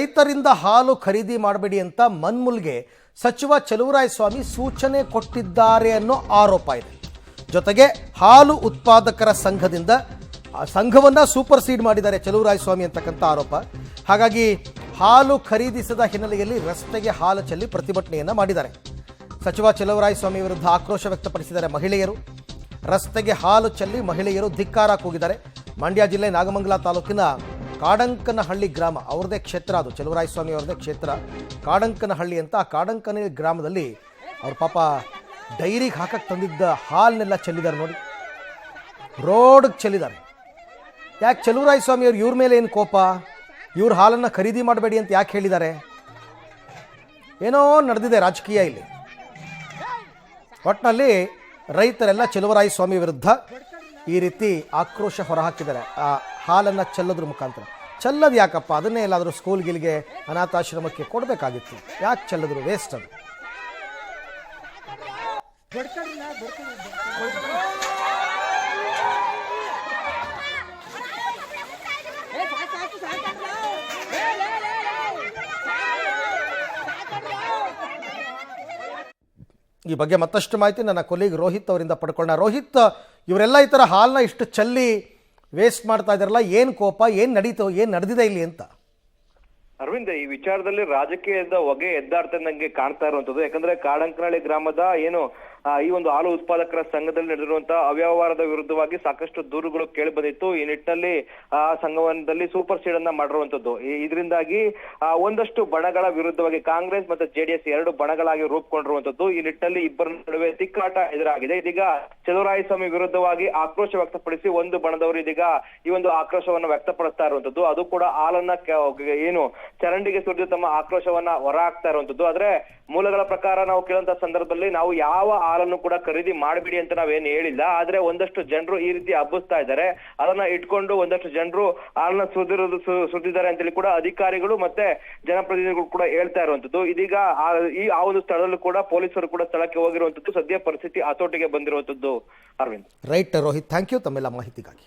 ರೈತರಿಂದ ಹಾಲು ಖರೀದಿ ಮಾಡಬೇಡಿ ಅಂತ ಮನ್ಮುಲ್ಗೆ ಸಚಿವ ಚಲುವರಾಯಸ್ವಾಮಿ ಸೂಚನೆ ಕೊಟ್ಟಿದ್ದಾರೆ ಅನ್ನೋ ಆರೋಪ ಇದೆ. ಜೊತೆಗೆ ಹಾಲು ಉತ್ಪಾದಕರ ಸಂಘದಿಂದ ಸಂಘವನ್ನ ಸೂಪರ್ ಸೀಡ್ ಮಾಡಿದ್ದಾರೆ ಚಲುವರಾಯಸ್ವಾಮಿ ಅಂತಕ್ಕಂಥ ಆರೋಪ. ಹಾಗಾಗಿ ಹಾಲು ಖರೀದಿಸದ ಹಿನ್ನೆಲೆಯಲ್ಲಿ ರಸ್ತೆಗೆ ಹಾಲು ಚೆಲ್ಲಿ ಪ್ರತಿಭಟನೆಯನ್ನ ಮಾಡಿದ್ದಾರೆ. ಸಚಿವ ಚಲುವರಾಯಸ್ವಾಮಿ ವಿರುದ್ಧ ಆಕ್ರೋಶ ವ್ಯಕ್ತಪಡಿಸಿದ್ದಾರೆ ಮಹಿಳೆಯರು. ರಸ್ತೆಗೆ ಹಾಲು ಚೆಲ್ಲಿ ಮಹಿಳೆಯರು ಧಿಕ್ಕಾರ ಕೂಗಿದ್ದಾರೆ. ಮಂಡ್ಯ ಜಿಲ್ಲೆ ನಾಗಮಂಗಲ ತಾಲೂಕಿನ ಕಾಡಂಕನಹಳ್ಳಿ ಗ್ರಾಮ, ಅವ್ರದೇ ಕ್ಷೇತ್ರ, ಅದು ಚಲುವರಾಯಸ್ವಾಮಿ ಅವ್ರದೇ ಕ್ಷೇತ್ರ, ಕಾಡಂಕನಹಳ್ಳಿ ಅಂತ. ಆ ಕಾಡಂಕನಹಳ್ಳಿ ಗ್ರಾಮದಲ್ಲಿ ಅವ್ರ ಪಾಪ ಡೈರಿಗೆ ಹಾಕಕ್ಕೆ ತಂದಿದ್ದ ಹಾಲನ್ನೆಲ್ಲ ಚೆಲ್ಲಿದ್ದಾರೆ ನೋಡಿ, ರೋಡ್ಗೆ ಚೆಲ್ಲಿದ್ದಾರೆ. ಯಾಕೆ ಚಲುವರಾಯಸ್ವಾಮಿ ಅವ್ರು ಇವ್ರ ಮೇಲೆ ಏನು ಕೋಪ? ಇವ್ರ ಹಾಲನ್ನು ಖರೀದಿ ಮಾಡಬೇಡಿ ಅಂತ ಯಾಕೆ ಹೇಳಿದ್ದಾರೆ? ಏನೋ ನಡೆದಿದೆ ರಾಜಕೀಯ ಇಲ್ಲಿ. ಒಟ್ಟಿನಲ್ಲಿ ರೈತರೆಲ್ಲ ಚಲುವರಾಯಸ್ವಾಮಿ ವಿರುದ್ಧ ಈ ರೀತಿ ಆಕ್ರೋಶ ಹೊರಹಾಕಿದ್ದಾರೆ. ಆ ಹಾಲನ್ನು ಚೆಲ್ಲೋದ್ರ ಮುಖಾಂತರ. ಚೆಲ್ಲೋದು ಯಾಕಪ್ಪ? ಅದನ್ನೇ ಎಲ್ಲಾದರೂ ಸ್ಕೂಲ್ಗಿಲ್ಗೆ ಅನಾಥಾಶ್ರಮಕ್ಕೆ ಕೊಡಬೇಕಾಗಿತ್ತು. ಯಾಕೆ ಚೆಲ್ಲಿದ್ರು? ವೇಸ್ಟ್ ಅದು. ಈ ಬಗ್ಗೆ ಮತ್ತಷ್ಟು ಮಾಹಿತಿ ನನ್ನ ಕೊಲೀಗ್ ರೋಹಿತ್ ಅವರಿಂದ ಪಡ್ಕೊಳ್ಳೋಣ. ರೋಹಿತ್, ಇವರೆಲ್ಲ ಈ ಥರ ಹಾಲನ್ನ ಇಷ್ಟು ಚೆಲ್ಲಿ ವೇಸ್ಟ್ ಮಾಡ್ತಾ ಇದ್ದಾರಲ್ಲ, ಏನು ಕೋಪ, ಏನು ನಡೆದಿದೆ ಇಲ್ಲಿ ಅಂತ? ಅರವಿಂದ್, ಈ ವಿಚಾರದಲ್ಲಿ ರಾಜಕೀಯದ ಹೊಗೆ ಎದ್ದಾಡ್ತಾ ನಂಗೆ ಕಾಣ್ತಾ ಇರುವಂತದ್ದು. ಯಾಕಂದ್ರೆ ಕಾಡಂಕನಹಳ್ಳಿ ಗ್ರಾಮದ ಈ ಒಂದು ಹಾಲು ಉತ್ಪಾದಕರ ಸಂಘದಲ್ಲಿ ನಡೆದಿರುವಂತಹ ಅವ್ಯವಹಾರದ ವಿರುದ್ಧವಾಗಿ ಸಾಕಷ್ಟು ದೂರುಗಳು ಕೇಳಿ ಬಂದಿತ್ತು. ಈ ನಿಟ್ಟಿನಲ್ಲಿ ಆ ಸಂಘವನದಲ್ಲಿ ಸೂಪರ್ ಸೀಡ್ ಅನ್ನ ಮಾಡಿರುವಂತದ್ದು. ಇದರಿಂದಾಗಿ ಒಂದಷ್ಟು ಬಣಗಳ ವಿರುದ್ಧವಾಗಿ ಕಾಂಗ್ರೆಸ್ ಮತ್ತೆ ಜೆಡಿಎಸ್ ಎರಡು ಬಣಗಳಾಗಿ ರೂಪುಗೊಂಡಿರುವಂತದ್ದು. ಈ ನಿಟ್ಟಿನಲ್ಲಿ ಇಬ್ಬರ ನಡುವೆ ತಿಕ್ಕಾಟ ಎದುರಾಗಿದೆ. ಇದೀಗ ಚಲುವರಾಯಸ್ವಾಮಿ ವಿರುದ್ಧವಾಗಿ ಆಕ್ರೋಶ ವ್ಯಕ್ತಪಡಿಸಿ ಒಂದು ಬಣದವರು ಇದೀಗ ಈ ಒಂದು ಆಕ್ರೋಶವನ್ನ ವ್ಯಕ್ತಪಡಿಸ್ತಾ ಇರುವಂತದ್ದು. ಅದು ಕೂಡ ಹಾಲನ್ನ ಏನು ಚರಂಡಿಗೆ ಸುರಿದು ತಮ್ಮ ಆಕ್ರೋಶವನ್ನ ಹೊರ ಹಾಕ್ತಾ ಇರುವಂತದ್ದು. ಆದ್ರೆ ಮೂಲಗಳ ಪ್ರಕಾರ ನಾವು ಕೇಳುವಂತ ಸಂದರ್ಭದಲ್ಲಿ ನಾವು ಯಾವ ಹಾಲನ್ನು ಕೂಡ ಖರೀದಿ ಮಾಡಬೇಡಿ ಅಂತ ನಾವೇನು ಹೇಳಿಲ್ಲ. ಆದ್ರೆ ಒಂದಷ್ಟು ಜನರು ಈ ರೀತಿ ಹಬ್ಬಿಸ್ತಾ ಇದ್ದಾರೆ. ಅದನ್ನ ಇಟ್ಕೊಂಡು ಒಂದಷ್ಟು ಜನರು ಹಾಲನ್ನ ಸುರಿದಿದ್ದಾರೆ ಅಂತೇಳಿ ಕೂಡ ಅಧಿಕಾರಿಗಳು ಮತ್ತೆ ಜನಪ್ರತಿನಿಧಿಗಳು ಕೂಡ ಹೇಳ್ತಾ ಇರುವಂತದ್ದು. ಇದೀಗ ಆ ಒಂದು ಸ್ಥಳದಲ್ಲೂ ಕೂಡ ಪೊಲೀಸರು ಕೂಡ ಸ್ಥಳಕ್ಕೆ ಹೋಗಿರುವಂತದ್ದು. ಸದ್ಯ ಪರಿಸ್ಥಿತಿ ಹತೋಟಿಗೆ ಬಂದಿರುವಂತದ್ದು. Arvind. Right Rohit, thank you ತಮ್ಮೆಲ್ಲ ಮಾಹಿತಿಗಾಗಿ.